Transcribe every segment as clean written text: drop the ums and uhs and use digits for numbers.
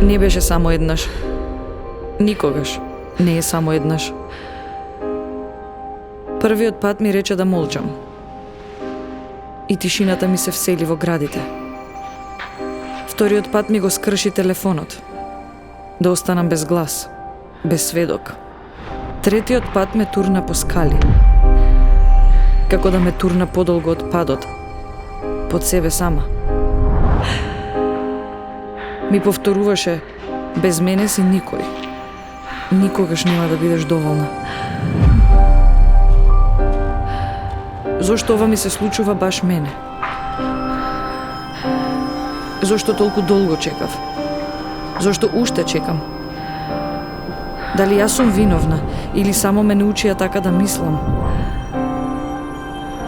Не беше само еднаш. Никогаш не е само еднаш. Првиот пат ми рече да молчам. И тишината ми се всели во градите. Вториот пат ми го скрши телефонот. Да останам без глас, без сведок. Третиот пат ме турна по скали. Како да ме турна подолго од падот, под себе сама. Ми повторуваше, без мене си никој. Никогаш нема да бидеш доволна. Зошто ова ми се случува баш мене? Зошто толку долго чекав? Зошто уште чекам? Дали јас сум виновна или само ме научија така да мислам?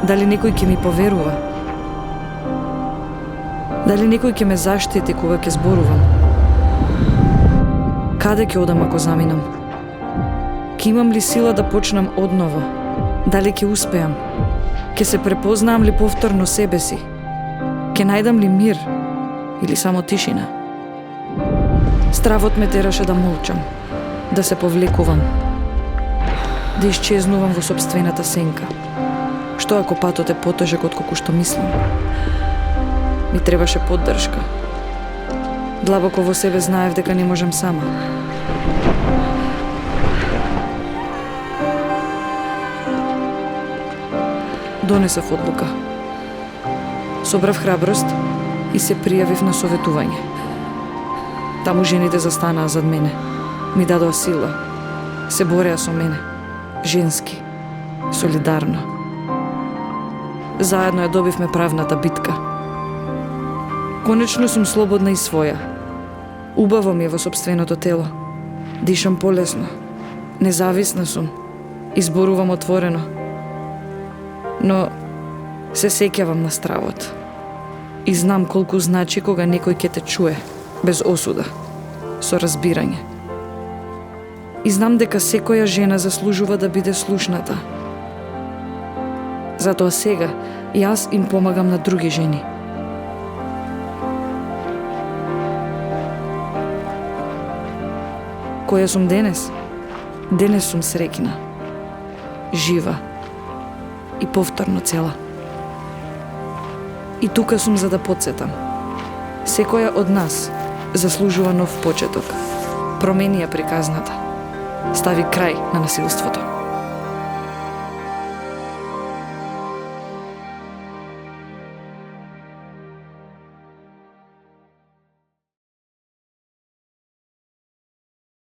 Дали некој ќе ми поверува? Дали некој ќе ме заштити кога ќе зборувам? Каде ќе одам ако заминам? Ќе имам ли сила да почнам одново? Дали ќе успеам? Ќе се препознам ли повторно себе си? Ќе најдам ли мир или само тишина? Стравот ме тераше да молчам, да се повлекувам, да исчезнувам во сопствената сенка. Што ако патот е потежок отколку што мислам? Ми требаше поддршка. Длабоко во себе знаев дека не можам сама. Донесов одлука. Собрав храброст и се пријавив на советување. Таму жените застанаа зад мене. Ми дадоа сила. Се бореа со мене. Женски. Солидарно. Заедно ја добивме правната битка. Конечно сум слободна и своја. Убаво ми е во сопственото тело. Дишам полесно. Независна сум. Изборувам отворено. Но се сеќавам на стравот. И знам колку значи кога некој ќе те чуе, без осуда, со разбирање. И знам дека секоја жена заслужува да биде слушната. Затоа сега јас им помагам на други жени. Која сум денес? Денес сум среќна, жива и повторно цела. И тука сум за да потсетам. Секоја од нас заслужува нов почеток. Промени ја приказната. Стави крај на насилството.